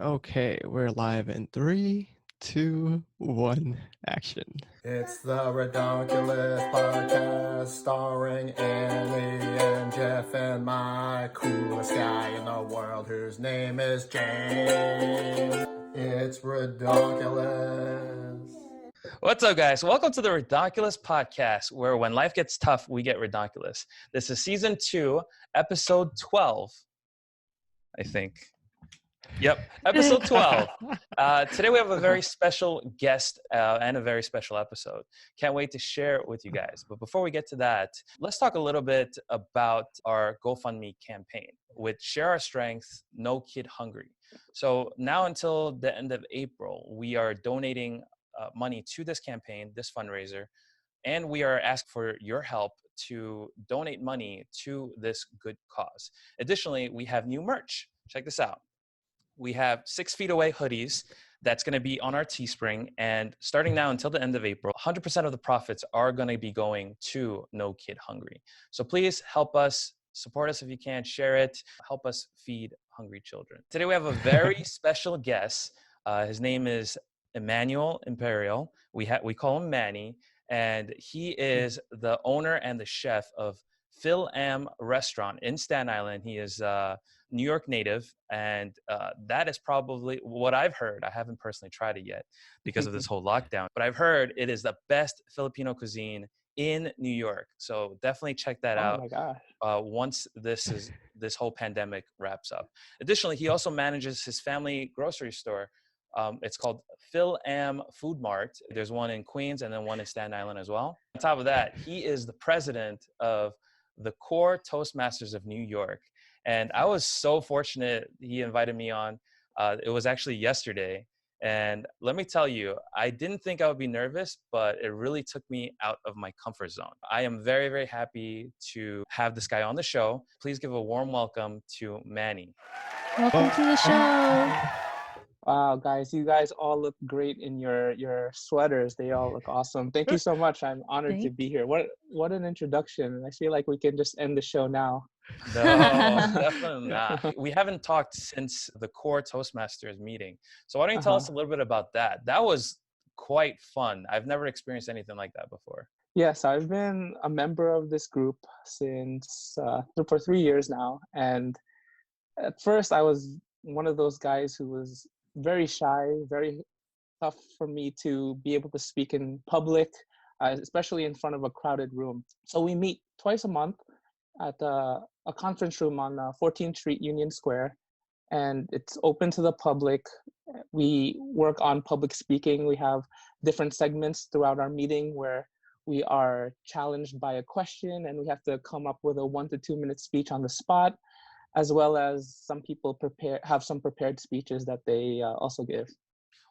Okay, we're live in three, two, one, action. It's the Redonkulous Podcast starring Annie and Jeff and my coolest guy in the world whose name is James. It's Redonkulous. What's up, guys? Welcome to the Redonkulous Podcast, where when life gets tough, we get redonkulous. This is season 2, episode 12, I think. Yep, episode 12. Today we have a very special guest and a very special episode. Can't wait to share it with you guys. But before we get to that, let's talk a little bit about our GoFundMe campaign with Share Our Strength, No Kid Hungry. So now until the end of April, we are donating money to this campaign, this fundraiser, and we are asking for your help to donate money to this good cause. Additionally, we have new merch. Check this out. We have 6 feet away hoodies that's going to be on our Teespring, and starting now until the end of April, 100% of the profits are going to be going to No Kid Hungry. So please help us, support us if you can, share it, help us feed hungry children. Today we have a very special guest. His name is Imperial. We call him Manny, and he is the owner and the chef of Phil-Am Restaurant in Staten Island. He is New York native, and that is probably what I've heard. I haven't personally tried it yet because of this whole lockdown, but I've heard it is the best Filipino cuisine in New York. So definitely check that out. Oh my gosh. Once this whole pandemic wraps up. Additionally, he also manages his family grocery store. It's called Phil-Am Food Mart. There's one in Queens and then one in Staten Island as well. On top of that, he is the president of the Core Toastmasters of New York. And I was so fortunate he invited me on. It was actually yesterday. And let me tell you, I didn't think I would be nervous, but it really took me out of my comfort zone. I am very, very happy to have this guy on the show. Please give a warm welcome to Manny. Welcome to the show. Wow, guys, you guys all look great in your sweaters. They all look awesome. Thank you so much. I'm honored to be here. What an introduction. I feel like we can just end the show now. No, definitely not. We haven't talked since the Core Toastmasters meeting. So why don't you tell us a little bit about that? That was quite fun. I've never experienced anything like that before. Yes, I've been a member of this group since for 3 years now. And at first I was one of those guys who was very shy, very tough for me to be able to speak in public, especially in front of a crowded room. So we meet twice a month at a conference room on 14th Street, Union Square, and it's open to the public. We work on public speaking. We have different segments throughout our meeting where we are challenged by a question and we have to come up with a 1 to 2 minute speech on the spot, as well as some people have some prepared speeches that they also give.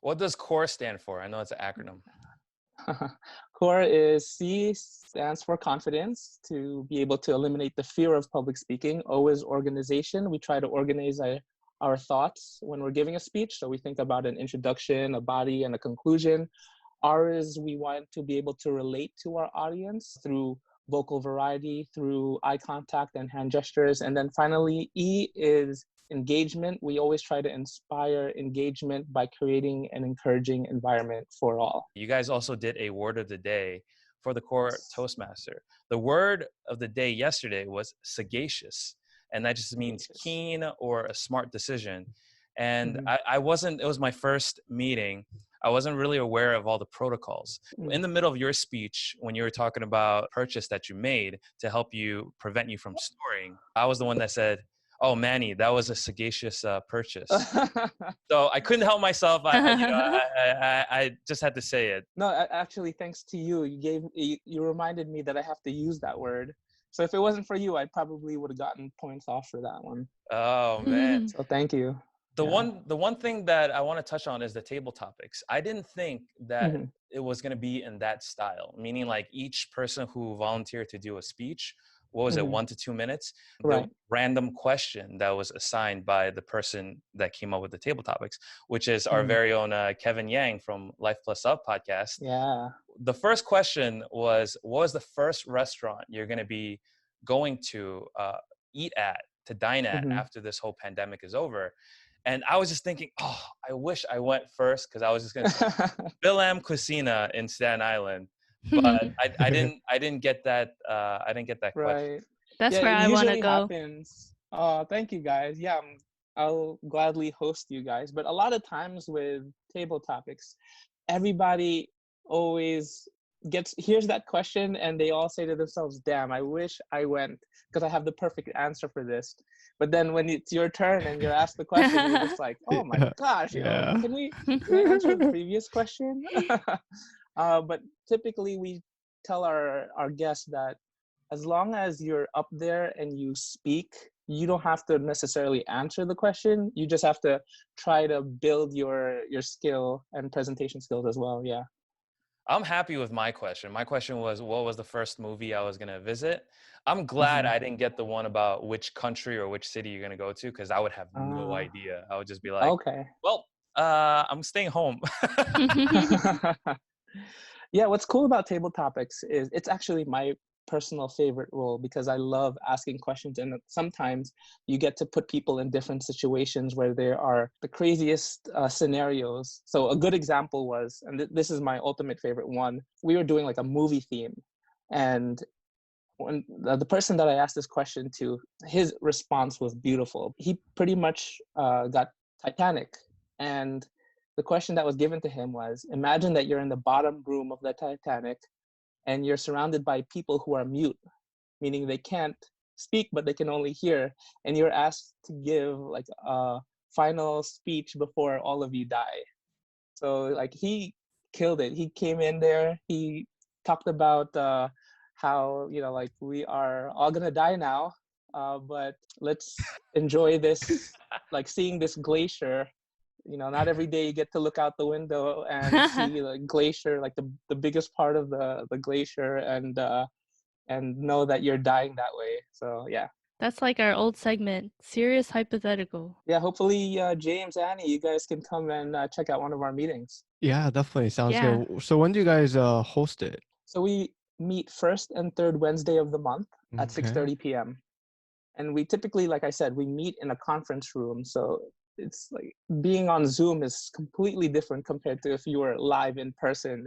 What does CORE stand for? I know it's an acronym. CORE is C stands for confidence, to be able to eliminate the fear of public speaking. O is organization. We try to organize our thoughts when we're giving a speech. So we think about an introduction, a body, and a conclusion. R is we want to be able to relate to our audience through vocal variety, through eye contact and hand gestures. And then finally, E is engagement. We always try to inspire engagement by creating an encouraging environment for all. You guys also did a word of the day for the Core Toastmaster. The word of the day yesterday was sagacious, and that just means keen or a smart decision. And I wasn't, it was my first meeting. I wasn't really aware of all the protocols. In the middle of your speech, when you were talking about purchase that you made to help you prevent you from storing, I was the one that said, "Oh, Manny, that was a sagacious purchase." So I couldn't help myself. I just had to say it. No, actually, thanks to you, you reminded me that I have to use that word. So if it wasn't for you, I probably would have gotten points off for that one. Oh man! So thank you. The one thing that I want to touch on is the table topics. I didn't think that it was going to be in that style, meaning like each person who volunteered to do a speech, what was it, 1 to 2 minutes? Right. The random question that was assigned by the person that came up with the table topics, which is our very own Kevin Yang from Life Plus Up podcast. Yeah. The first question was, what was the first restaurant you're going to be going to eat at, to dine at after this whole pandemic is over? And I was just thinking, oh, I wish I went first because I was just gonna say Bilam Cucina in Staten Island, but I didn't get that question. Right. That's Yeah, where it I want to usually go. happens. Thank you guys. Yeah, I'll gladly host you guys. But a lot of times with table topics, everybody always hears that question and they all say to themselves, "Damn, I wish I went because I have the perfect answer for this." But then when it's your turn and you're asked the question, you're just like, "Oh my Yeah. gosh, Yeah. can I answer the previous question?" But typically we tell our guests that as long as you're up there and you speak, you don't have to necessarily answer the question. You just have to try to build your skill and presentation skills as well. Yeah. I'm happy with my question. My question was, what was the first movie I was gonna visit? I'm glad Mhm. I didn't get the one about which country or which city you're gonna go to, because I would have no Uh, idea. I would just be like, okay. well, I'm staying home. Yeah, what's cool about table topics is it's actually my personal favorite role because I love asking questions, and sometimes you get to put people in different situations where there are the craziest scenarios. So a good example was, and this is my ultimate favorite one, we were doing like a movie theme, and when the person that I asked this question to, his response was beautiful. He pretty much got Titanic. And the question that was given to him was, imagine that you're in the bottom room of the Titanic and you're surrounded by people who are mute, meaning they can't speak, but they can only hear. And you're asked to give like a final speech before all of you die. So like he killed it. He came in there. He talked about how like we are all gonna die now, but let's enjoy this, like seeing this glacier. Not every day you get to look out the window and see the glacier, like the biggest part of the glacier, and know that you're dying that way. So yeah. That's like our old segment, serious hypothetical. Yeah, hopefully James, Annie, you guys can come and check out one of our meetings. Yeah, definitely sounds Yeah. good. So when do you guys host it? So we meet first and third Wednesday of the month at Okay. 6:30 p.m. And we typically, like I said, we meet in a conference room. So it's like being on Zoom is completely different compared to if you were live in person.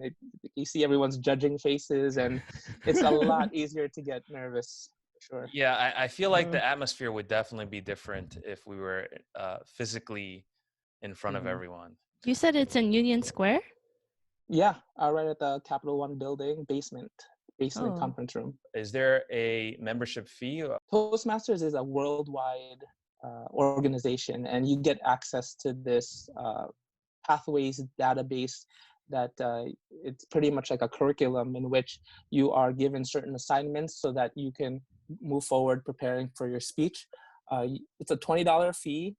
You see everyone's judging faces, and it's a lot easier to get nervous, for sure. Yeah, I feel like the atmosphere would definitely be different if we were physically in front of Mm-hmm. everyone. You said it's in Union Square? Yeah, right at the Capital One building, basement Oh. conference room. Is there a membership fee? Toastmasters is a worldwide organization, and you get access to this pathways database that it's pretty much like a curriculum in which you are given certain assignments so that you can move forward preparing for your speech. It's a $20 fee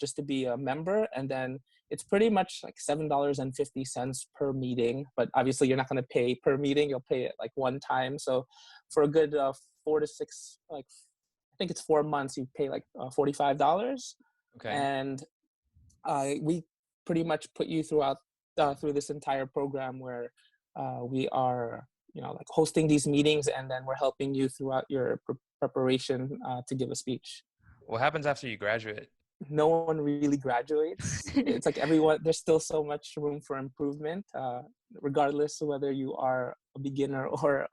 just to be a member, and then it's pretty much like $7.50 per meeting. But obviously, you're not going to pay per meeting; you'll pay it like one time. So, for a good 4 to 6, like I think it's 4 months, you pay like $45, Okay. and we pretty much put you through this entire program where we are like hosting these meetings, and then we're helping you throughout your preparation to give a speech. What happens after you graduate? No one really graduates. It's like everyone, there's still so much room for improvement, regardless of whether you are a beginner or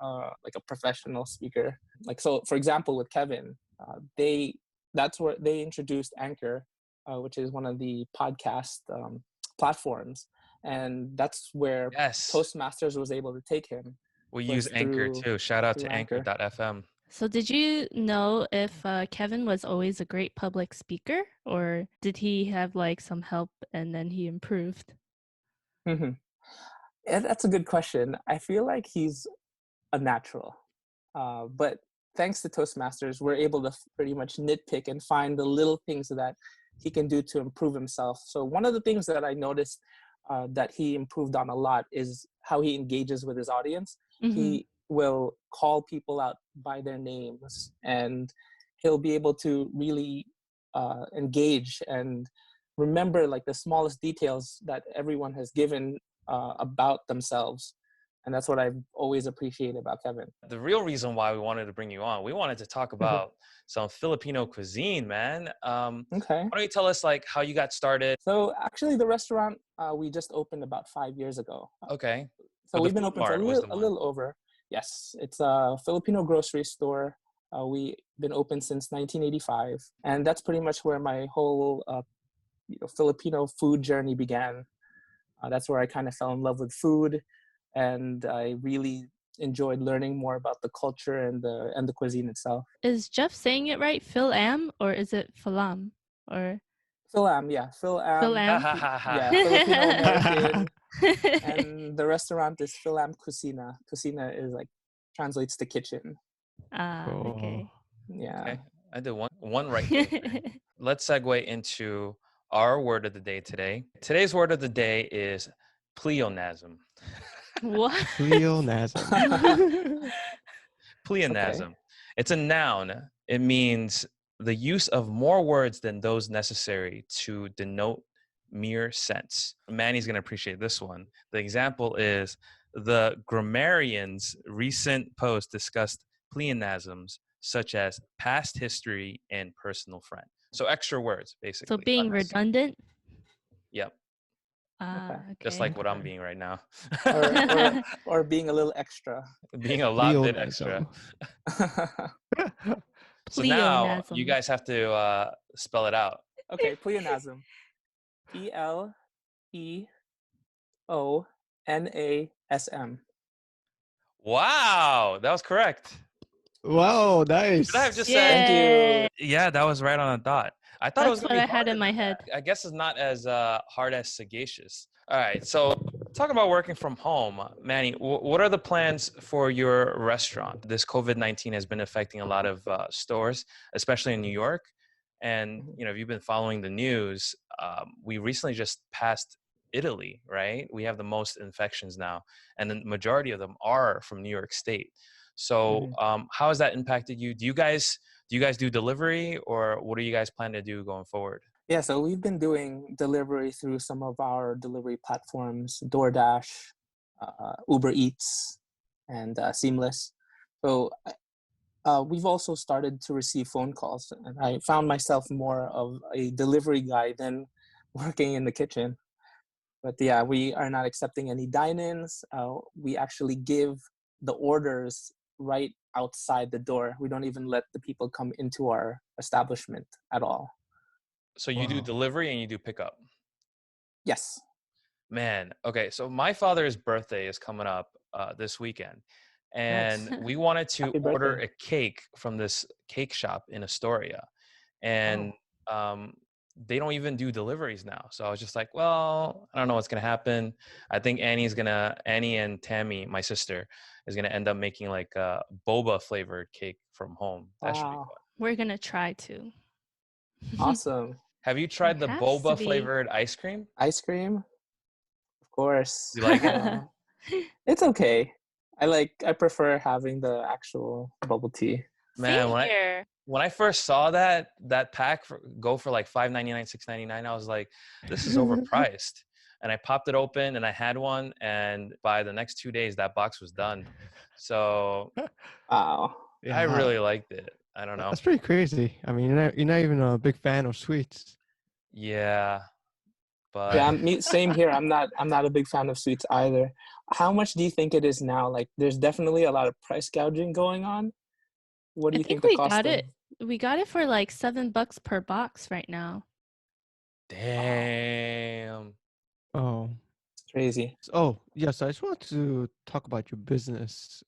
like a professional speaker. Like, so for example, with Kevin, that's where they introduced Anchor, which is one of the podcast platforms, and that's where Yes, Toastmasters was able to take him, we use was Anchor too. Shout out through to Anchor. Anchor.fm. So did you know if Kevin was always a great public speaker, or did he have like some help and then he improved? Yeah, that's a good question. I feel like he's a natural. But thanks to Toastmasters, we're able to pretty much nitpick and find the little things that he can do to improve himself. So one of the things that I noticed that he improved on a lot is how he engages with his audience. Mm-hmm. He will call people out by their names, and he'll be able to really engage and remember like the smallest details that everyone has given about themselves. And that's what I've always appreciated about Kevin. The real reason why we wanted to bring you on, we wanted to talk about some Filipino cuisine, man. Okay. Why don't you tell us like how you got started? So actually, the restaurant we just opened about 5 years ago. Okay. So But the we've been food open for mart was the a one. little over. Yes, it's a Filipino grocery store. We've been open since 1985, and that's pretty much where my whole Filipino food journey began. That's where I kind of fell in love with food, and I really enjoyed learning more about the culture and the cuisine itself. Is Jeff saying it right? Phil Am or is it Falam or Phil Am, yeah, Phil Phil Am, Am? yeah, Filipino American, and the restaurant is Phil Am Cucina. Cucina is like translates to kitchen. Ah, Cool. okay. Yeah. Okay. I did one right there. Let's segue into our word of the day today. Today's word of the day is pleonasm. What? Pleonasm. Pleonasm. Okay. It's a noun. It means the use of more words than those necessary to denote mere sense. Manny's going to appreciate this one. The example is the grammarian's recent post discussed pleonasms such as past history and personal friend. So extra words, basically. So being redundant? Yep. Ah, Okay. Just okay. like what I'm being right now. Or being a little extra. Being a lot bit extra. Pleonasm. So now you Pleonasm. guys have to spell it out. Okay, pleonasm. Pleonasm. Wow, that was correct. Wow, nice. Should I have just Thank said, you. yeah, that was right on the dot. I thought it was That's going what to be I had harder in my than head. that. I guess it's not as hard as sagacious. All right, so talking about working from home, Manny, what are the plans for your restaurant? This COVID-19 has been affecting a lot of stores, especially in New York. And, you know, if you've been following the news, we recently just passed Italy, right? We have the most infections now, and the majority of them are from New York State. So, how has that impacted you? Do you guys do delivery, or what do you guys plan to do going forward? Yeah, so we've been doing delivery through some of our delivery platforms, DoorDash, Uber Eats, and Seamless. So we've also started to receive phone calls, and I found myself more of a delivery guy than working in the kitchen. But yeah, we are not accepting any dine-ins. We actually give the orders right outside the door. We don't even let the people come into our establishment at all. So you do Wow. delivery and you do pickup. Yes. Man, okay. So my father's birthday is coming up this weekend, Nice. and we wanted to Happy order birthday. a cake from this cake shop in Astoria, and um, they don't even do deliveries now. So I was just like, well, I don't know what's gonna happen. I think Annie and Tammy, my sister, is gonna end up making like a boba flavored cake from home. That should be Wow. fun. We're gonna try to. Awesome. Have you It tried the has to boba be. flavored ice cream? Ice cream, of course. You like it? It's okay. I prefer having the actual bubble tea. Man, Same here. when I first saw that pack go for like $5.99, $6.99, I was like, this is overpriced. And I popped it open and I had one, and by the next 2 days that box was done. So Wow. I Yeah, really liked it. I don't know. that's pretty crazy. I mean, you're not even a big fan of sweets. Yeah, but Yeah, same here. I'm not a big fan of sweets either. How much do you think it is now? Like there's definitely a lot of price gouging going on. What do I you think think the we cost got of? it. We got it for like $7 per box right now. Wow, damn. Oh, it's crazy. oh yes. I just want to talk about your business.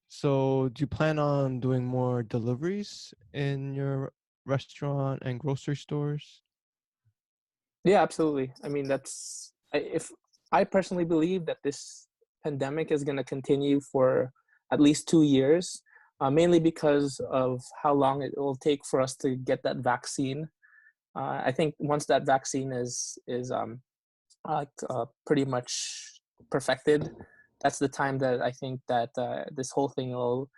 So do you plan on doing more deliveries in your restaurant and grocery stores? Yeah, absolutely. I mean, if I personally believe that this pandemic is going to continue for at least 2 years, mainly because of how long it will take for us to get that vaccine. I think once that vaccine is pretty much perfected, that's the time that I think that this whole thing will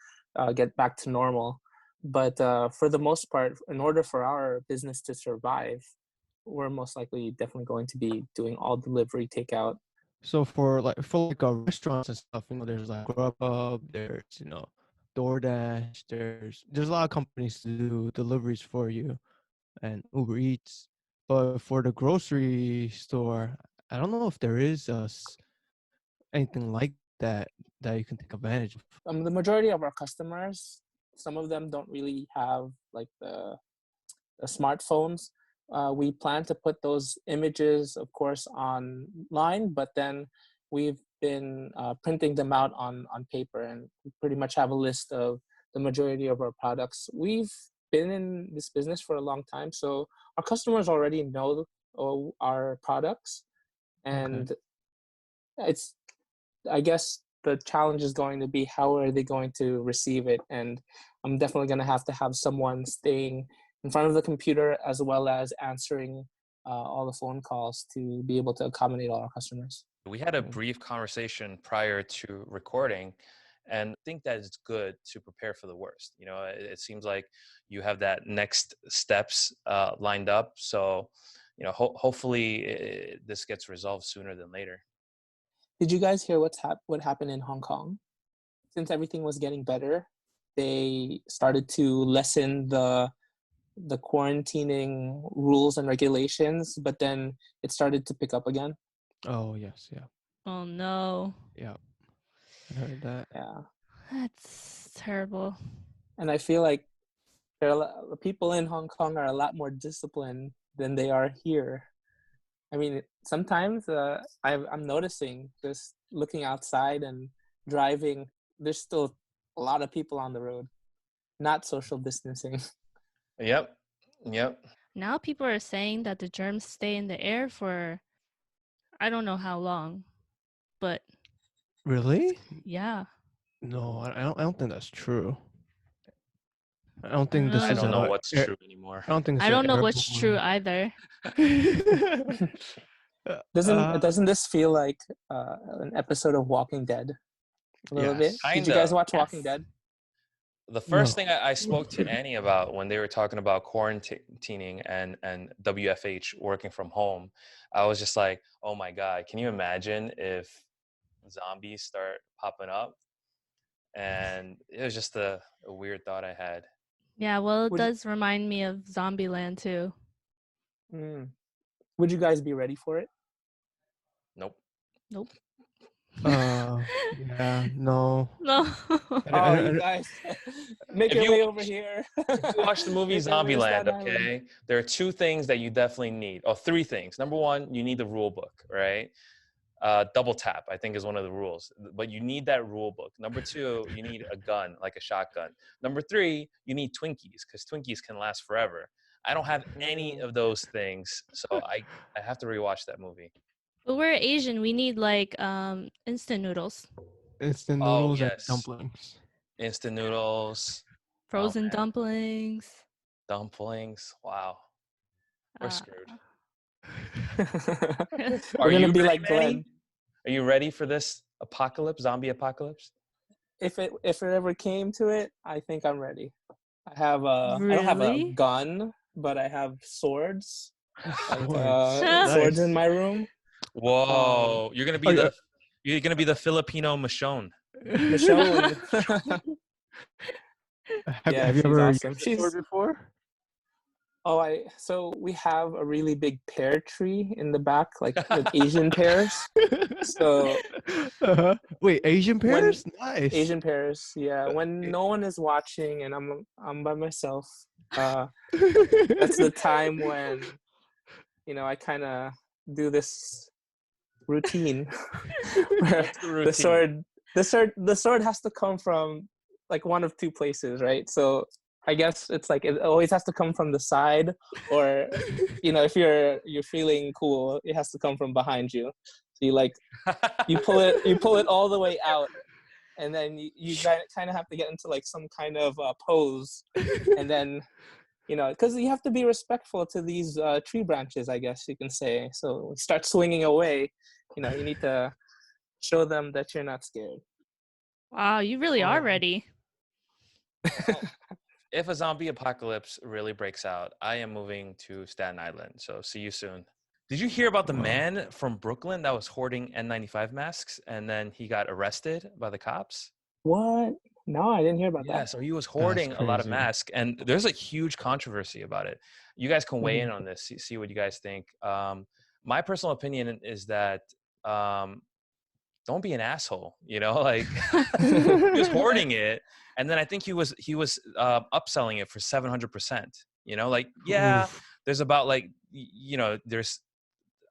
get back to normal. But for the most part, in order for our business to survive, we're most likely definitely going to be doing all delivery takeout. So for restaurants and stuff, there's like Grubhub, there's DoorDash, there's a lot of companies to do deliveries for you and Uber Eats. But for the grocery store, I don't know if there is anything like that you can take advantage of. The majority of our customers, some of them don't really have like the smartphones. We plan to put those images, of course, online, but then we've been printing them out on paper, and we pretty much have a list of the majority of our products. We've been in this business for a long time, so our customers already know our products, Okay. and it's, I guess the challenge is going to be how are they going to receive it, and I'm definitely going to have someone staying in front of the computer as well as answering all the phone calls to be able to accommodate all our customers. We had a Mm. brief conversation prior to recording, and I think that it's good to prepare for the worst. It seems like you have that next steps lined up. So, hopefully this gets resolved sooner than later. Did you guys hear what happened in Hong Kong? Since everything was getting better, they started to lessen the quarantining rules and regulations, but then it started to pick up again. Oh yes, yeah, Oh no. yeah. I heard that. Yeah, That's terrible. and I feel like the people in Hong Kong are a lot more disciplined than they are here. I mean, sometimes I'm noticing, just looking outside and driving, there's still a lot of people on the road, not social distancing. Yep. Yep. Now people are saying that the germs stay in the air for I don't know how long, but Really? yeah. No, I don't think that's true. I don't I don't think this I is know. don't know a what's air, true anymore. I don't think it's I an don't know what's true airborne. either. Doesn't this feel like an episode of Walking Dead a little bit? Yes. Did you guys Kinda. watch Walking Yes. Dead? The first No. thing I spoke to Annie about when they were talking about quarantining and WFH working from home, I was just like, oh my God, can you imagine if zombies start popping up? And it was just a weird thought I had. Yeah, well, it Would you, does remind me of Zombieland too. mm, would you guys be ready for it? Nope. Nope. Yeah, no. No. Oh, you I guys, make If your you way over watch, here. if you watch the movie Make your way to Zombieland, Staten Island. okay, there are two things that you definitely need, or three things. Number one, you need the rule book, right? Double tap, I think, is one of the rules. But you need that rule book. Number two, you need a gun, like a shotgun. Number three, you need Twinkies, because Twinkies can last forever. I don't have any Mm. of those things, so I have to rewatch that movie. But we're Asian. We need like instant noodles, instant Oh noodles and yes, dumplings. instant noodles. Oh frozen man, dumplings. dumplings. Wow, we're Uh, screwed. We're Are gonna you be ready, like Manny? Glenn. Are you ready for this apocalypse, zombie apocalypse? If it ever came to it, I think I'm ready. I don't have a really? gun, but I have swords, like Swords. swords in Nice. my room. Um, Whoa, Are you, you're gonna be the Filipino Michonne. Michonne. Yeah, have you she's ever awesome. used a sword before? So we have a really big pear tree in the back, like with Asian pears. So Wait, Asian when pears? Nice. Asian pears, yeah, when no one is watching and I'm by myself, uh, that's the time when I kind of do this routine where What's the the routine? sword the sword has to come from like one of two places, right? So I guess it's like it always has to come from the side, or if you're feeling cool, it has to come from behind you. So you pull it all the way out, and then you kind of have to get into like some kind of pose, and then because you have to be respectful to these tree branches, I guess you can say. So start swinging away. You need to show them that you're not scared. Wow, you really are Oh. ready. Well, if a zombie apocalypse really breaks out, I am moving to Staten Island. So see you soon. Did you hear about the Wow. man from Brooklyn that was hoarding N95 masks and then he got arrested by the cops? What? No, I didn't hear about Yeah, that. so he was That's hoarding a lot of crazy. masks, and there's a huge controversy about it. You guys can weigh in Mhm. on this, see what you guys think. My personal opinion is that um, don't be an asshole. You know, like he was hoarding it, and then I think he was upselling it for 700%. You know, like yeah, Oof. there's about like there's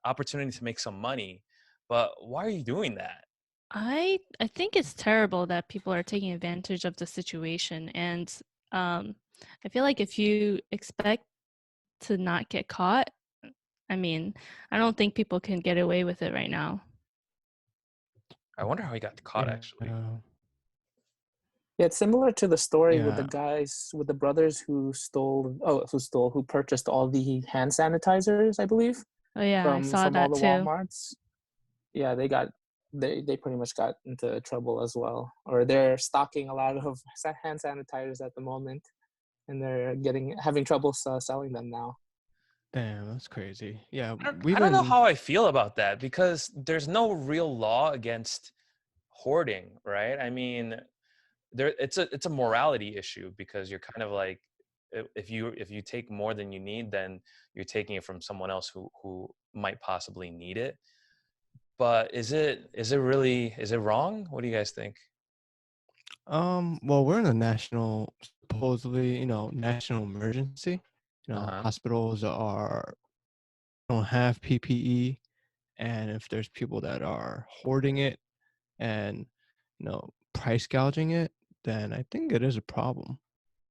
opportunity to make some money, but why are you doing that? I think it's terrible that people are taking advantage of the situation, and um, I feel like if you expect to not get caught, I mean, I don't think people can get away with it right now. I wonder how he got caught Yeah. actually. Yeah, it's similar to the story with the Yeah. guys, with the brothers who purchased all the hand sanitizers, I believe, Oh yeah, I saw from all that the too. Walmarts. Yeah, they pretty much got into trouble as well, or they're stocking a lot of hand sanitizers at the moment, and they're having trouble selling them now. Damn, that's crazy. Yeah, I we've don't know been. how I feel about that because there's no real law against hoarding, right? I mean, it's a morality issue because you're kind of like if you take more than you need, then you're taking it from someone else who might possibly need it. But is it wrong? What do you guys think? Well, we're in a national, supposedly, national emergency. Uh-huh. Hospitals don't have PPE, and if there's people that are hoarding it and price gouging it, then I think it is a problem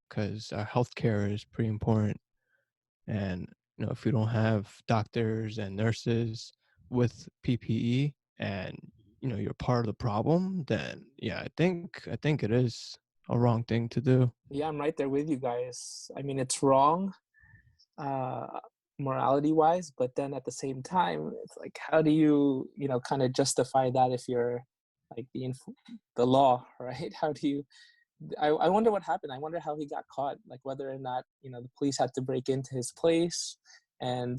because healthcare is pretty important. And if you don't have doctors and nurses with PPE, and you're part of the problem, then yeah, I think it is a wrong thing to do. Yeah, I'm right there with you guys. I mean, it's wrong, uh, morality wise, but then at the same time, it's like, how do you, kind of justify that if you're like the law, right? How do you? I wonder what happened. I wonder how he got caught. Like whether or not the police had to break into his place and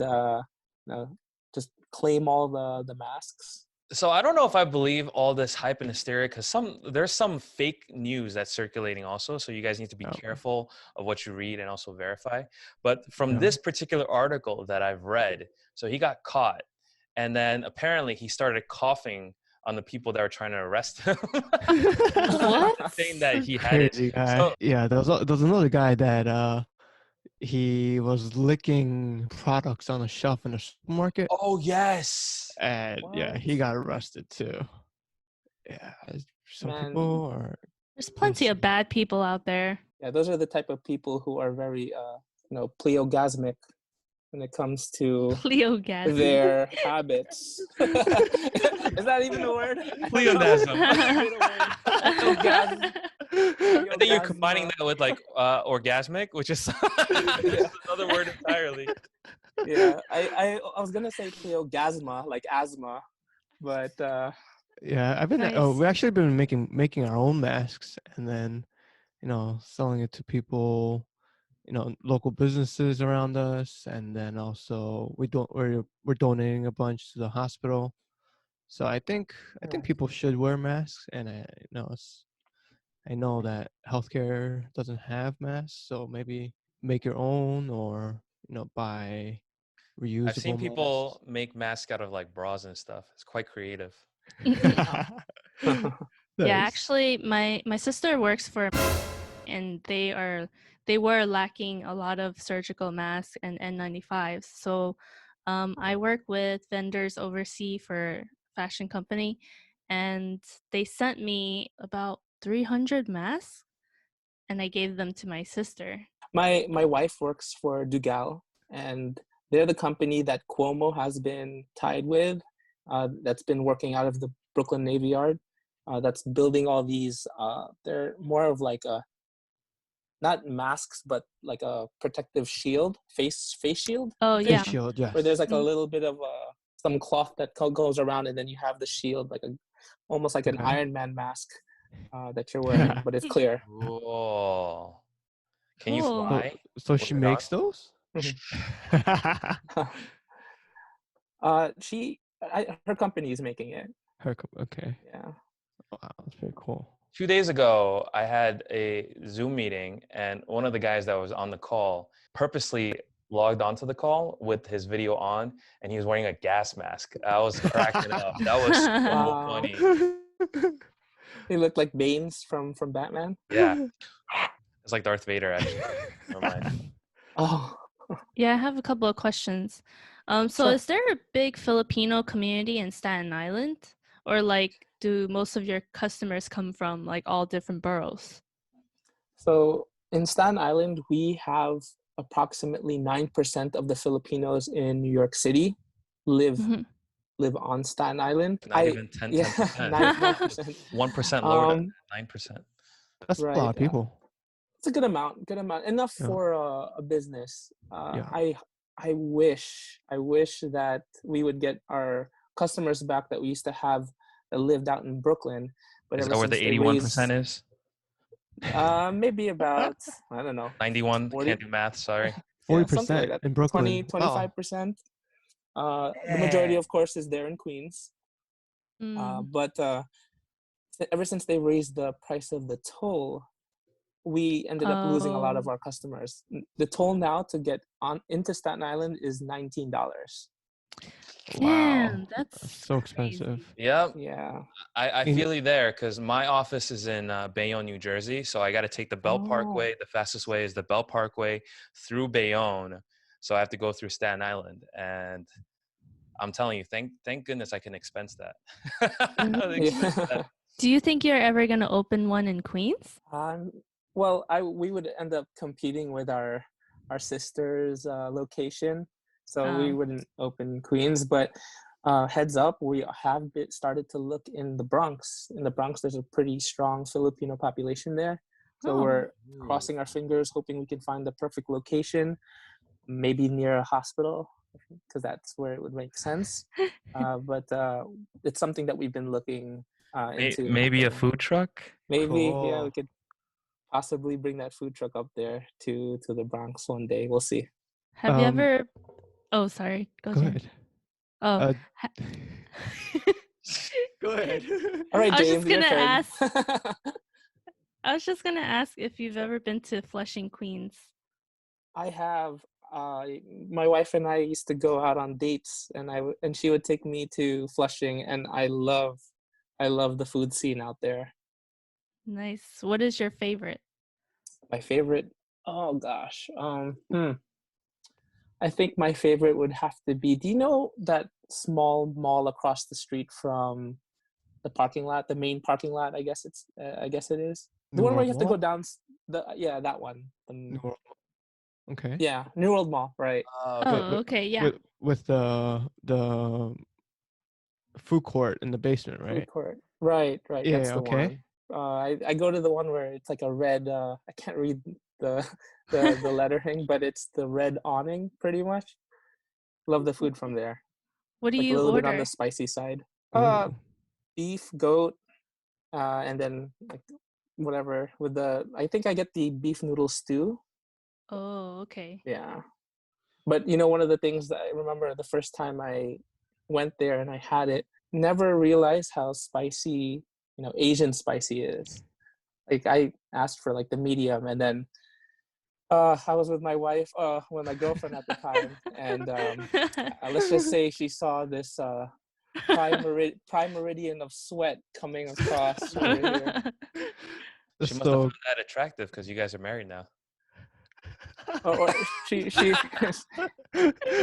just claim all the masks. So I don't know if I believe all this hype and hysteria because there's some fake news that's circulating also. So you guys need to be Yeah, careful of what you read and also verify. But from yeah. this particular article that I've read, so he got caught, and then apparently he started coughing on the people that were trying to arrest him, What? saying that he had it. Crazy guy. So Yeah, there was another guy that he was licking products on a shelf in a supermarket, oh yes, and yeah, What? he got arrested too. Yeah, some Man, people are There's plenty of insane. bad people out there. yeah, those are the type of people who are very pleogasmic when it comes to Pleogasm. their habits. Is that even a word? I don't know. pleonasm. Is it a word? Pleogasm. I think you're combining Pleogasma. that with like orgasmic, which is Yeah, another word entirely. yeah. I was gonna say pleogasma, like asthma, but Yeah, I've been. Oh, Nice. we actually been making our own masks, and then selling it to people, local businesses around us, and then also we're donating a bunch to the hospital. So I think people should wear masks, and I know that healthcare doesn't have masks, so maybe make your own or buy I've seen reusable masks. people make masks out of like bras and stuff. It's quite creative. wow. Yeah, Nice. actually, my sister works for, and they were lacking a lot of surgical masks and N95s. So, I work with vendors overseas for fashion company, and they sent me about 300 masks, and I gave them to my sister. My wife works for Dugal, and they're the company that Cuomo has been tied with. That's been working out of the Brooklyn Navy Yard. That's building all these. They're more of like a not masks, but like a protective shield, face shield, Oh Face yeah. shield, where there's yes. like a little bit of some cloth that goes around, and then you have the shield, like almost like an Okay. Iron Man mask that you're wearing, but it's clear. Whoa. Can you Cool. So fly so with she it on? makes those? Mhm. Her company is making it. Okay. Yeah. Wow, that's pretty cool. 2 days ago, I had a Zoom meeting, and one of the guys that was on the call purposely logged onto the call with his video on, and he was wearing a gas mask. I was cracking up. That was so Wow. funny. He looked like Baines from Batman. Yeah, it's like Darth Vader, actually. Never mind. Oh, Yeah, I have a couple of questions. So sure. is there a big Filipino community in Staten Island? Or like do most of your customers come from like all different boroughs? So in Staten Island, we have approximately 9% of the Filipinos in New York City live Mhm. live on Staten Island. Not even 10, Yeah, 10%. 9%. 1% lower than Um, 9%. That's a lot right. of people. It's a good amount. Good amount. Enough Yeah. for a business. Yeah. I wish that we would get our customers back that we used to have that lived out in Brooklyn, but Is ever that where the since they 81% raised, is? maybe about, I don't know, 91? 40, Can't do math, sorry. yeah, something like 40% that. in Brooklyn. 20, Wow. 25%. The majority, of course, is there in Queens. Mm. But ever since they raised the price of the toll, we ended up losing a lot of Oh, our customers. The toll now to get on into Staten Island is $19. Wow. damn, that's That's so crazy. expensive. Yep. Yeah. I You know, feel you there because my office is in Bayonne, New Jersey. So I got to take the Belt Oh, Parkway. The fastest way is the Belt Parkway through Bayonne. So I have to go through Staten Island. And I'm telling you, thank goodness I can expense that. Expense yeah. that. Do you think you're ever gonna open one in Queens? Well, we would end up competing with our sister's location, so we Oh. wouldn't open Queens. But heads up, we have started to look in the Bronx. In the Bronx, there's a pretty strong Filipino population there, so Oh. we're crossing our fingers, hoping we can find the perfect location, maybe near a hospital, because that's where it would make sense. But it's something that we've been looking into. Maybe a So food truck? maybe, yeah, we cool. could possibly bring that food truck up there to the Bronx one day. We'll see. Have you Um, ever Oh, sorry. Go, go James. ahead. Oh. Uh, ha- go ahead. All right, I was just James, your gonna turn. ask I was just gonna ask if you've ever been to Flushing, Queens. I have. My wife and I used to go out on dates, and and she would take me to Flushing, and I love the food scene out there. Nice. What is your favorite? My favorite, oh gosh, I think my favorite would have to be. Do you know that small mall across the street from the parking lot, the main parking lot? I guess it is the New one where World you have to go Mall. down. Yeah, that one. New World. Okay. Yeah, New World Mall, right? Okay. With Oh, okay, yeah. the food court in the basement, Food right? court. Right, right. That's Yeah. the Okay. one. I go to the one where it's like a red. I can't read the the lettering, but it's the red awning, pretty much. Love the food from there. What do Like a you little bit on the order? spicy side. Ooh. Beef, goat, and then like whatever with the. I think I get the beef noodle stew. Oh, okay. Yeah, but you know, one of the things that I remember the first time I went there and I had it, never realized how spicy, Asian spicy is. Like I asked for like the medium, and then I was with my wife, with my girlfriend at the time, and let's just say she saw this prime meridian of sweat coming across over here. She That's must have so. found that attractive because you guys are married now. Or she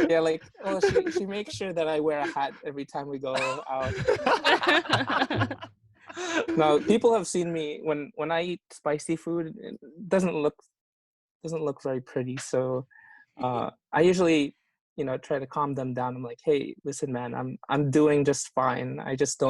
yeah, like, well, she makes sure that I wear a hat every time we go out. Now people have seen me when I eat spicy food, it doesn't look very pretty. So I usually, try to calm them down. I'm like, hey, listen, man, I'm doing just fine. I I'm in just the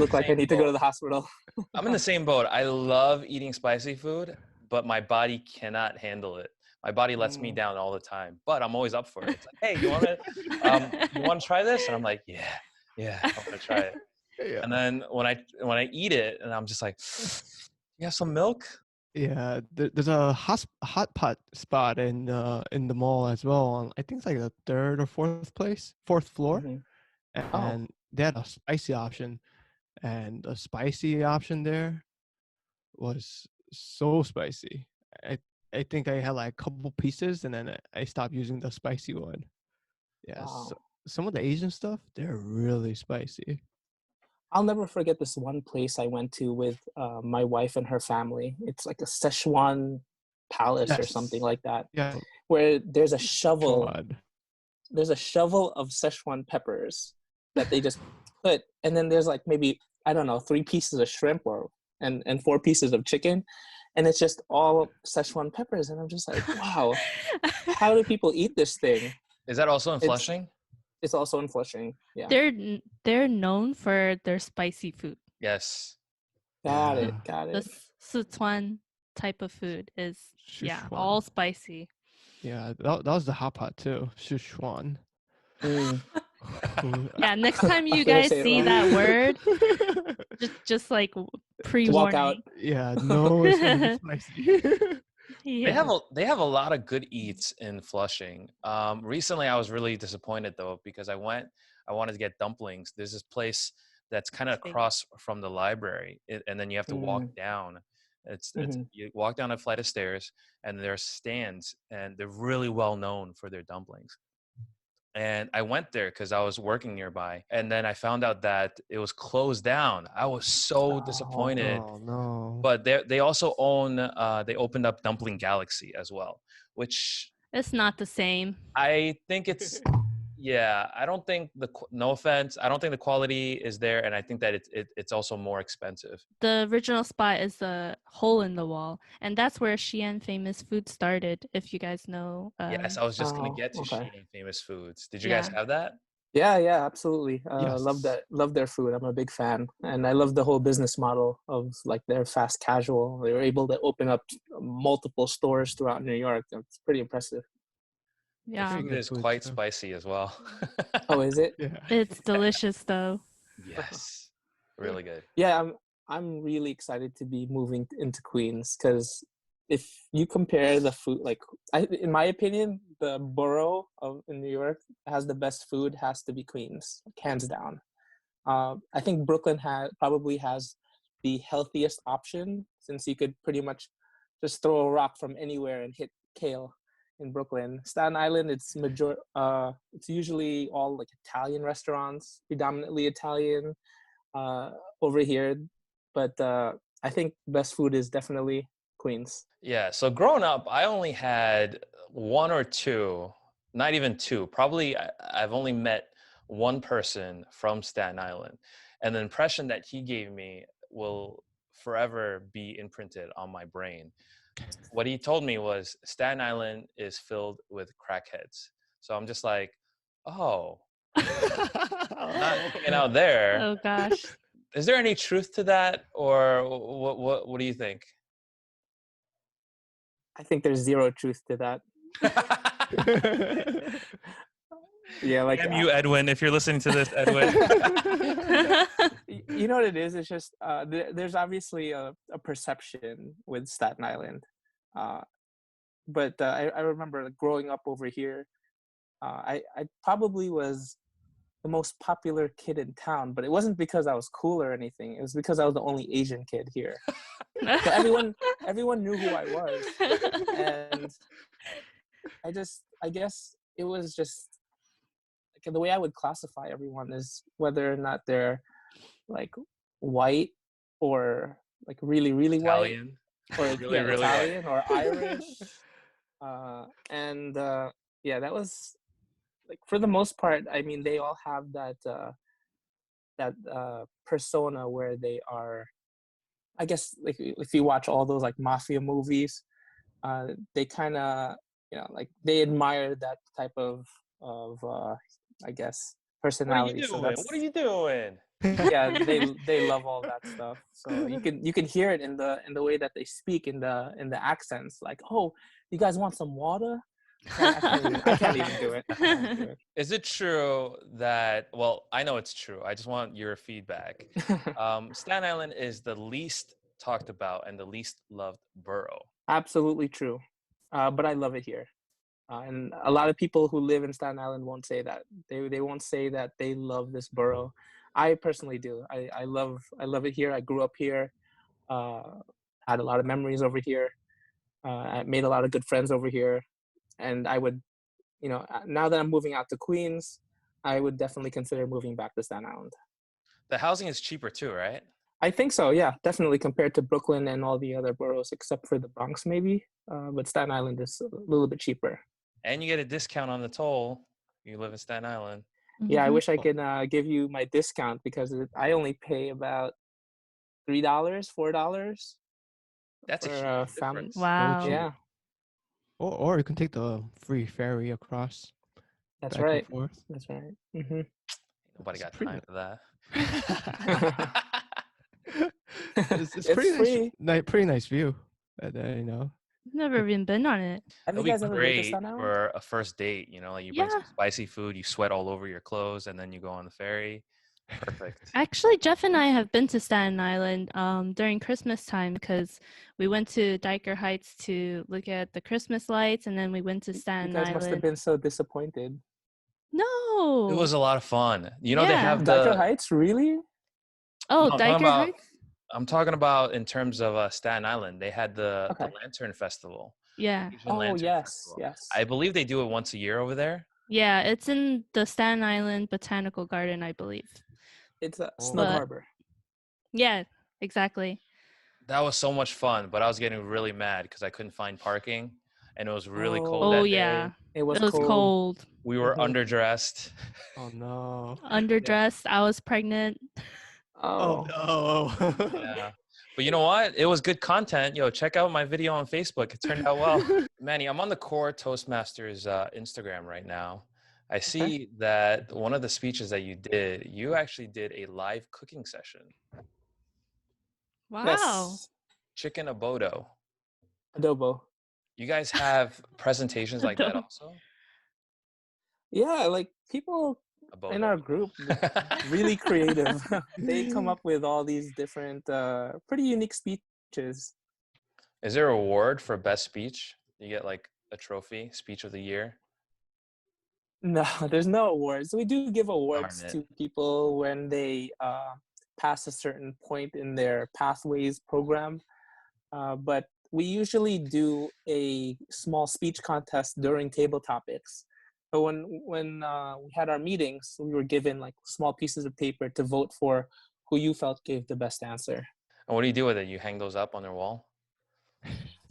look like I same need to go to boat. the hospital. I'm in the same boat. I love eating spicy food, but my body cannot handle it. My body lets me Mm. down all the time, but I'm always up for it. It's like, hey, you want to try this? And I'm like, yeah, I want to try it. Yeah. And then when I eat it, and I'm just like, you have some milk? Yeah, there's a hot pot spot in the mall as well. I think it's like the third or fourth floor, Hmm. Oh, and they had a spicy option, and the spicy option there was so spicy. I I think I had like a couple pieces, and then I stopped using the spicy one. Yeah, wow. some of the Asian stuff they're really spicy. I'll never forget this one place I went to with my wife and her family. It's like a Szechuan palace or something Yes, like that, yeah, where there's a shovel. Chad. There's a shovel of Szechuan peppers that they just put, and then there's like maybe, I don't know, 3 pieces of shrimp or and 4 pieces of chicken, and it's just all Szechuan peppers, and I'm just like, wow, how do people eat this thing? Is that also in It's Flushing? it's also in Flushing. Yeah, They're known for their spicy food. Yes. got Yeah, it, got The it. Sichuan type of food is Sichuan. all spicy. Yeah, that was the hot pot too. Sichuan. Mm, Yeah, next time I you think I guys say it see wrong. that word, just like Walk out. pre-warning. Yeah, no, it's gonna be spicy. Yeah. They have a lot of good eats in Flushing. Recently, I was really disappointed though because I wanted to get dumplings. There's this place that's kind of It's famous. across from the library, and then you have to walk Mm, down. It's hmm. you walk down a flight of stairs, and there's stands, and they're really well known for their dumplings. And I went there because I was working nearby, and then I found out that it was closed down. I was so Oh, disappointed, Oh no. but they also own they opened up Dumpling Galaxy as well, which It's not the same. I think it's yeah. I don't think no offense, I don't think the quality is there, and I think that it's also more expensive. The original spot is the hole in the wall, and that's where Xi'an famous food started. If you guys know, Yes, I was just gonna oh, get to okay. Shein famous foods. Did you guys yeah, have that? Yeah, yeah, absolutely. Love Yes. that. Love their food. I'm a big fan, and I love the whole business model of like their fast casual. They were able to open up multiple stores throughout New York. It's pretty impressive. Their yeah, Pretty food good is food quite too. spicy as well. Oh, is it? Yeah. it's delicious though. Yes, really good. Yeah, I'm really excited to be moving into Queens because if you compare the food, like in my opinion, the borough of in New York has the best food has to be Queens, hands down. I think Brooklyn probably has the healthiest option since you could pretty much just throw a rock from anywhere and hit kale in Brooklyn. Staten Island, it's usually all like Italian restaurants, predominantly Italian uh, over here, but I think best food is definitely Queens. Yeah, so growing up, I only had one or two, not even two. Probably I've only met one person from Staten Island. And the impression that he gave me will forever be imprinted on my brain. What he told me was Staten Island is filled with crackheads. So I'm just like, oh, not Oh. hanging out there. Oh gosh. Is there any truth to that, or what do you think? I think there's zero truth to that. Yeah, like Damn you, Edwin! If you're listening to this, Edwin. you know what it is? It's just there's obviously a perception with Staten Island, uh, but I remember growing up over here. I probably was the most popular kid in town, but it wasn't because I was cool or anything. It was because I was the only Asian kid here. So everyone knew who I was, and I guess it was just like the way I would classify everyone is whether or not they're like white or like really really white Italian, or really, yeah really white. Italian or Irish, and yeah, that was like for the most part. I mean, they all have that persona where they are. I guess like if you watch all those like mafia movies, they kind of like they admire that type of I guess What are you personality. So doing? What are that's you doing? yeah, they love all that stuff. So you can hear it in the way that they speak in the accents. Like, oh, you guys want some water? I can't even do it. I can't do Is it true that, well, I know it's true. I just want your feedback. it. Staten Island is the least talked about and the least loved borough. Absolutely true. But I love it here. And a lot of people who live in Staten Island won't say that. They won't say that they love this borough. I personally do. I love it here. I grew up here. Had a lot of memories over here. I made a lot of good friends over here, and I would, now that I'm moving out to Queens, I would definitely consider moving back to Staten Island. The housing is cheaper too, right? I think so, yeah, definitely compared to Brooklyn and all the other boroughs, except for the Bronx, maybe. But Staten Island is a little bit cheaper. And you get a discount on the toll. You live in Staten Island. Yeah, I Mhm. wish I could give you my discount because I only pay about $3, $4 That's a for huge a family. difference. Wow. cheap. Yeah, Or you can take the free ferry across that's back right. and forth. That's right. Hmm. Nobody It's got pretty time for that. it's It's pretty nice, free. pretty nice view. You know, Never even been on it. Have you It'll be guys ever been to great Staten Island? for a first date. Like you bring some Yeah. spicy food, you sweat all over your clothes, and then you go on the ferry. Perfect. Actually, Jeff and I have been to Staten Island during Christmas time because we went to Diker Heights to look at the Christmas lights, and then we went to You Staten guys must have Island. been so disappointed. No. It was a lot of fun. They Yeah. have Diker the. Heights, really? Oh, No, Diker Heights? I'm talking about in terms of Staten Island. They had the Okay. Lantern Festival. Yeah. Asian Oh, Lantern yes, Festival. yes. I believe they do it once a year over there. Yeah, it's in the Staten Island Botanical Garden, I believe. It's a Oh. Snug But- Harbor. Yeah, exactly. That was so much fun, but I was getting really mad because I couldn't find parking, and it was really cold Oh, that yeah. day. It was It was cold. We were Mhm. underdressed. oh no. Underdressed. I was pregnant. Oh, Oh no. Yeah. But you know what? It was good content. Check out my video on Facebook. It turned out well. Manny, I'm on the Core Toastmasters Instagram right now. I see that one of the speeches that you actually did a live cooking session. Wow. yes. Chicken abodo. Adobo. You guys have presentations like that Adobo. also? Yeah, like people in Abodo. our group, really creative. They come up with all these different, pretty unique speeches. Is there a award for best speech? You get like a trophy, speech of the year? No, there's no awards. We do give awards Darn it. to people when they pass a certain point in their pathways program. But we usually do a small speech contest during table topics. But when we had our meetings, we were given like small pieces of paper to vote for who you felt gave the best answer. And what do you do with it? You hang those up on their wall?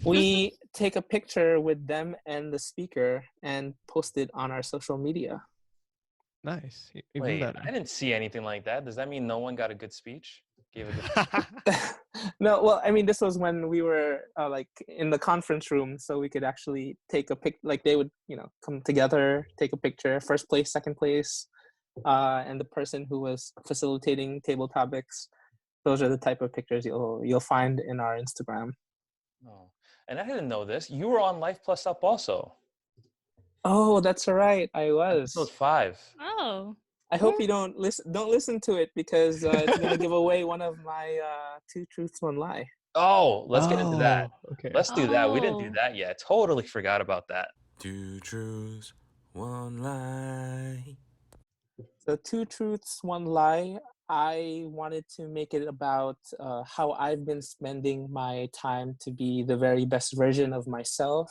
We take a picture with them and the speaker and post it on our social media. Nice. Even Wait, better. I didn't see anything like that. Does that mean no one got a good speech? Gave a good No, well, I mean, this was when we were like in the conference room, so we could actually take a pic. Like they would, come together, take a picture, first place, second place, and the person who was facilitating table topics. Those are the type of pictures you'll find in our Instagram. Oh. And I didn't know this. You were on Life Plus Up also. Oh, that's right, I was. Episode 5. Oh. I hope you don't listen to it because it's gonna give away one of my 2 truths, 1 lie. Oh, let's get into that. Okay. Let's do that. We didn't do Oh. that yet. Totally forgot about that. 2 truths, 1 lie. So 2 truths, 1 lie. I wanted to make it about how I've been spending my time to be the very best version of myself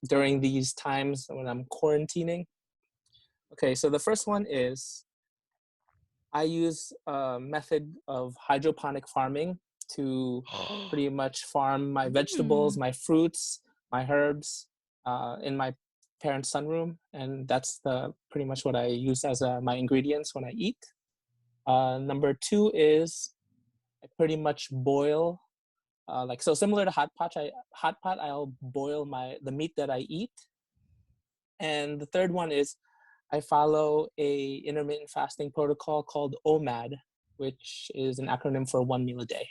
during these times when I'm quarantining. Okay, so the first one is I use a method of hydroponic farming to pretty much farm my vegetables, my fruits, my herbs in my parents' sunroom, and that's pretty much what I use as my ingredients when I eat. Number 2 is I pretty much boil, so similar to hot pot. I'll boil the meat that I eat. And the third one is I follow a intermittent fasting protocol called OMAD, which is an acronym for 1 meal a day.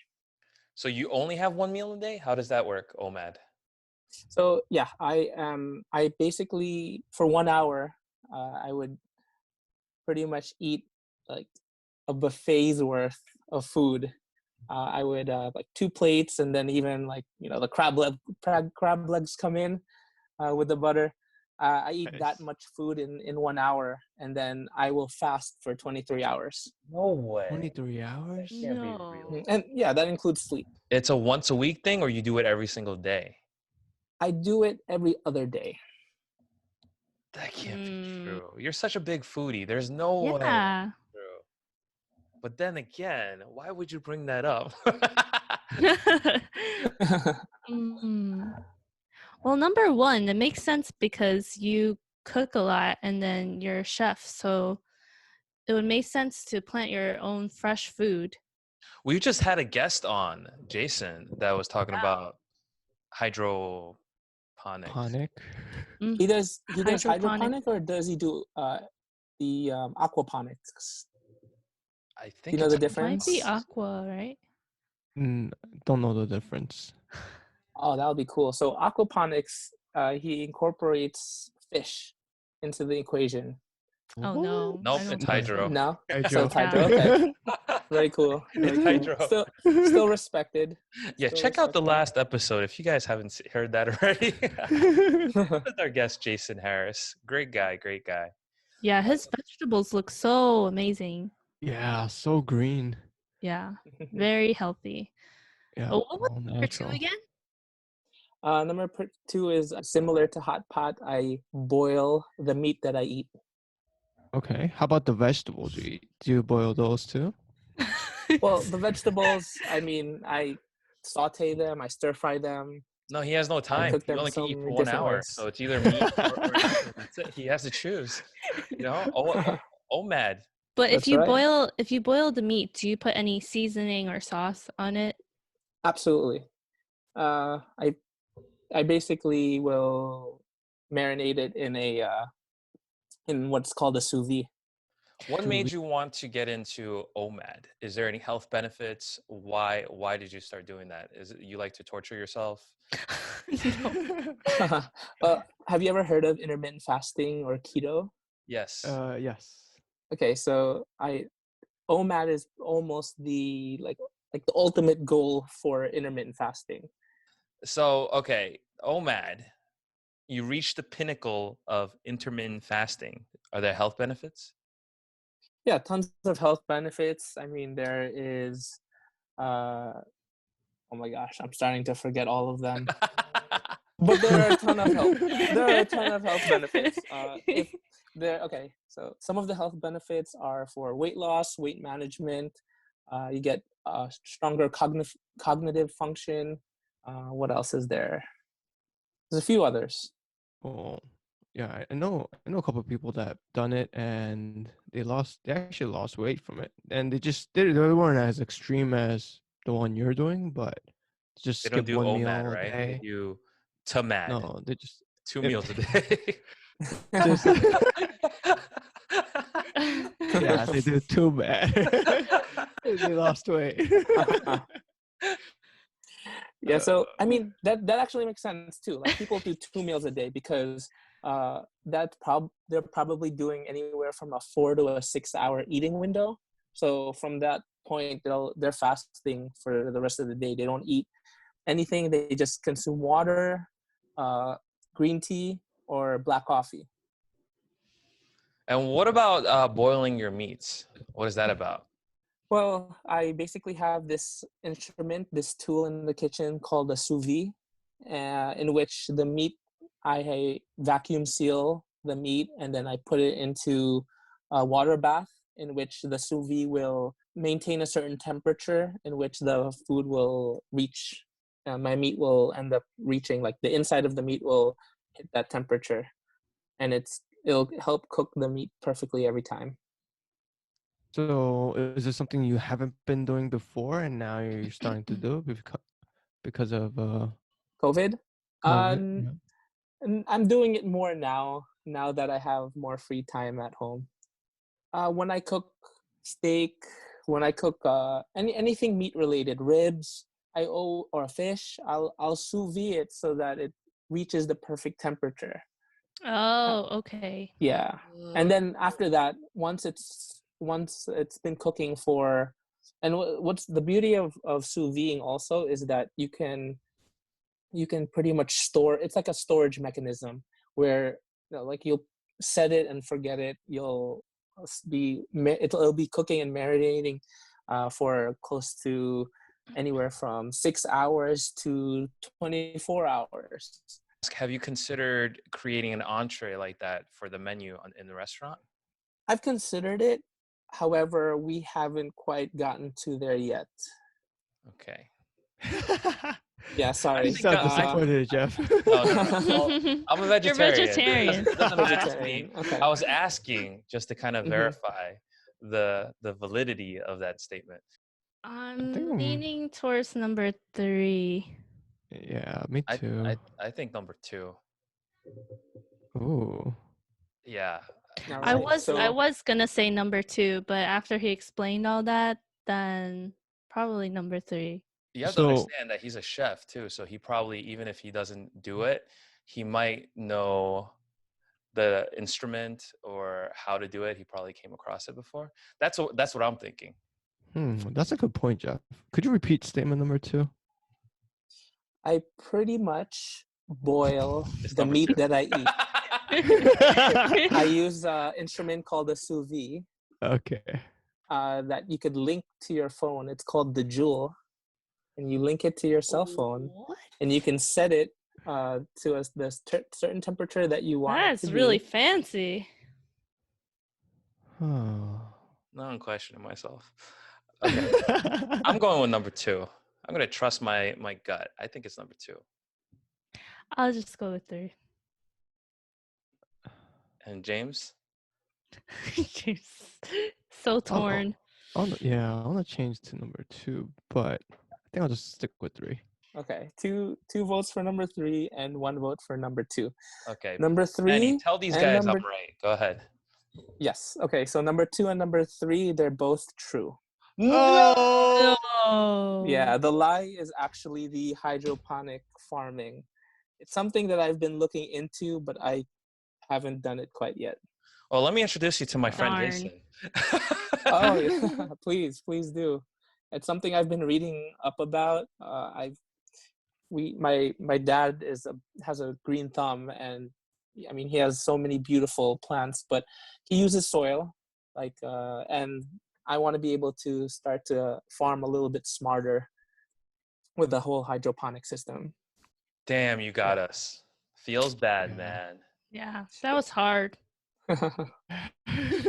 So you only have 1 meal a day? How does that work, OMAD? So yeah, I basically for 1 hour I would pretty much eat like a buffet's worth of food I would like 2 plates, and then even like the crab legs come in with the butter. I eat that Nice. much food in 1 hour, and then I will fast for 23 hours. No way. 23 hours? Can't be No. real. And yeah, that includes sleep. It's a once a week thing, or you do it every single day? I do it every other day. That can't be Mm, true. You're such a big foodie. There's no way that's yeah. true. But then again, why would you bring that up? Mm. Well, number one, it makes sense because you cook a lot and then you're a chef. So it would make sense to plant your own fresh food. We just had a guest on, Jason, that was talking about hydroponics. Panic. He does Hydroponic. hydroponic, or does he do the aquaponics? I You think know it's the It might difference? be aqua, right? Don't know the difference. Oh, that would be cool. So aquaponics, he incorporates fish into the equation. Oh no. Nope, I don't it's think so. hydro. No, so Hydro. it's hydro. Okay, very cool. Very It's cool. hydro. Still respected. Yeah, Still check out the respected. last episode if you guys haven't heard that already. With our guest, Jason Harris. Great guy, great guy. Yeah, his vegetables look so amazing. Yeah, so green. Yeah, very healthy. Yeah, Oh, what was all number two natural. again? Number 2 is similar to hot pot. I boil the meat that I eat. Okay. How about the vegetables you eat? Do you boil those too? Well, the vegetables, I mean, I saute them, I stir fry them, No, he has no I time. cook He them only can so eat for many 1 different hour. ways. So it's either meat or nothing. That's it. He has to choose. You know? OMAD. But That's right. if you boil the meat, do you put any seasoning or sauce on it? Absolutely. I basically will marinate it in what's called a sous vide. What Sous made vide. you want to get into OMAD? Is there any health benefits? Why did you start doing that? Is it you like to torture yourself? No. Well, have you ever heard of intermittent fasting or keto? Yes. Yes. Okay, so OMAD is almost the the ultimate goal for intermittent fasting. So, okay, OMAD, you reached the pinnacle of intermittent fasting. Are there health benefits? Yeah, tons of health benefits. I mean, there is oh my gosh, I'm starting to forget all of them. But there are a ton of health. There are a ton of health benefits. Okay, so some of the health benefits are for weight loss, weight management. You get stronger cognitive function. What else is there? There's a few others. Well, yeah, I know a couple of people that have done it and they actually lost weight from it. And they weren't as extreme as the one you're doing, but just They don't skip do one OMAD, meal a right? They day. do TMAD, No, they just 2 it, meals a day. just yeah, they do too bad. They lost weight. Yeah, so I mean that actually makes sense too. Like people do 2 meals a day because they're probably doing anywhere from a 4 to 6 hour eating window. So from that point, they're fasting for the rest of the day. They don't eat anything. They just consume water, green tea, or black coffee. And what about boiling your meats? What is that about? Well, I basically have this instrument, this tool in the kitchen called a sous vide, in which the meat, I vacuum seal the meat and then I put it into a water bath in which the sous vide will maintain a certain temperature in which the food will reach. My meat will end up reaching, like the inside of the meat will hit that temperature, and it'll help cook the meat perfectly every time. So, is this something you haven't been doing before and now you're starting to do because of COVID. COVID? Um, and I'm doing it more now that I have more free time at home. When I cook steak, when I cook anything meat related, ribs, or fish, I'll sous vide it so that it reaches the perfect temperature. Oh, okay. Yeah, and then after that, once it's been cooking for And what's the beauty of sous videing also is that you can pretty much store. It's like a storage mechanism where like you'll set it and forget it. It'll be cooking and marinating for close to anywhere from 6 hours to 24 hours. Have you considered creating an entree like that for the menu in the restaurant? I've considered it. However, we haven't quite gotten to there yet. Okay. Yeah, sorry. You sound disappointed, Jeff. No. Well, I'm a vegetarian. You're vegetarian. It doesn't matter to me. Okay. I was asking just to kind of verify the validity of that statement. I'm leaning towards number 3. Yeah, me too. I think number 2. Ooh. Yeah. I was gonna say number 2, but after he explained all that, then probably number 3. You have to understand that he's a chef too, so he probably, even if he doesn't do it, he might know the instrument or how to do it. He probably came across it before. That's what I'm thinking. That's a good point, Jeff. Could you repeat statement number 2? I pretty much boil the meat that I eat. I use an instrument called a sous vide. Okay. That you could link to your phone. It's called the Joule, and you link it to your cell phone, and you can set it to certain temperature that you want. That's really fancy. Oh. Now I'm questioning myself. Okay. I'm going with number 2. I'm going to trust my gut. I think it's number 2. I'll just go with 3. And James? James, so torn. I want to change to number 2, but I think I'll just stick with 3. Okay, two votes for number 3 and 1 vote for number 2. Okay. Number 3. Manny, tell these guys I'm right. Go ahead. Yes. Okay, so number 2 and number 3, they're both true. No! Yeah, the lie is actually the hydroponic farming. It's something that I've been looking into, but I haven't done it quite yet. Well, let me introduce you to my friend Jason. Oh, yeah. Please do. It's something I've been reading up about. My dad has a green thumb, and I mean he has so many beautiful plants, but he uses soil, and I want to be able to start to farm a little bit smarter with the whole hydroponic system. Damn, you got us. Feels bad, man. Yeah, that was hard. But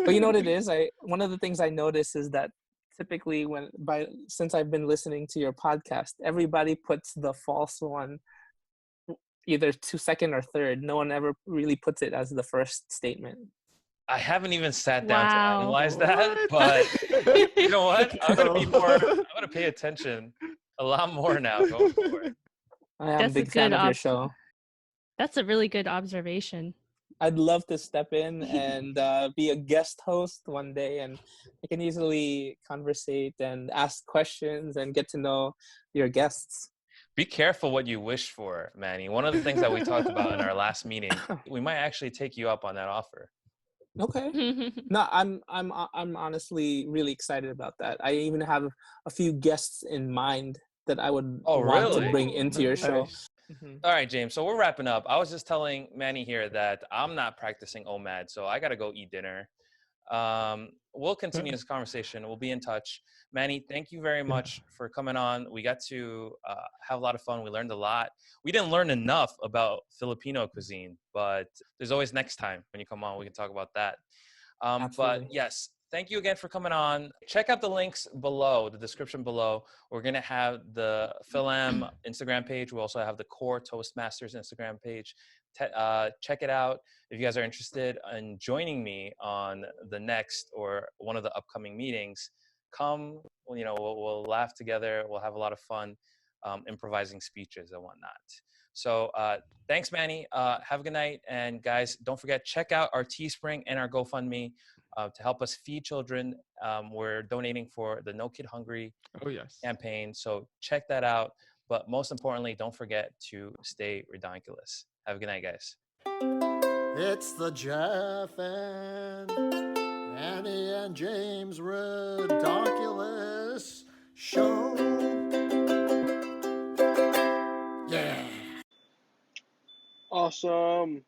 you know what it is? One of the things I notice is that typically since I've been listening to your podcast, everybody puts the false one either to second or third. No one ever really puts it as the first statement. I haven't even sat down to analyze that, but you know what? I'm gonna pay attention a lot more now going forward. I am a big fan of your show. That's a really good observation. I'd love to step in and be a guest host one day, and I can easily conversate and ask questions and get to know your guests. Be careful what you wish for, Manny. One of the things that we talked about in our last meeting, we might actually take you up on that offer. Okay. No, I'm honestly really excited about that. I even have a few guests in mind that I would want to bring into your show. All right, James. So we're wrapping up. I was just telling Manny here that I'm not practicing OMAD, so I got to go eat dinner. We'll continue this conversation. We'll be in touch. Manny, thank you very much for coming on. We got to have a lot of fun. We learned a lot. We didn't learn enough about Filipino cuisine, but there's always next time when you come on. We can talk about that. But yes, thank you again for coming on. Check out the links below, the description below. We're going to have the Philam Instagram page. We also have the Core Toastmasters Instagram page. Check it out if you guys are interested in joining me on the next or one of the upcoming meetings. Come, we'll laugh together. We'll have a lot of fun improvising speeches and whatnot. So thanks, Manny. Have a good night. And guys, don't forget, check out our Teespring and our GoFundMe to help us feed children. We're donating for the No Kid Hungry campaign. So check that out. But most importantly, don't forget to stay redonkulous. Have a good night, guys. It's the Jeff and Annie and James Redonkulous show. Yeah. Awesome.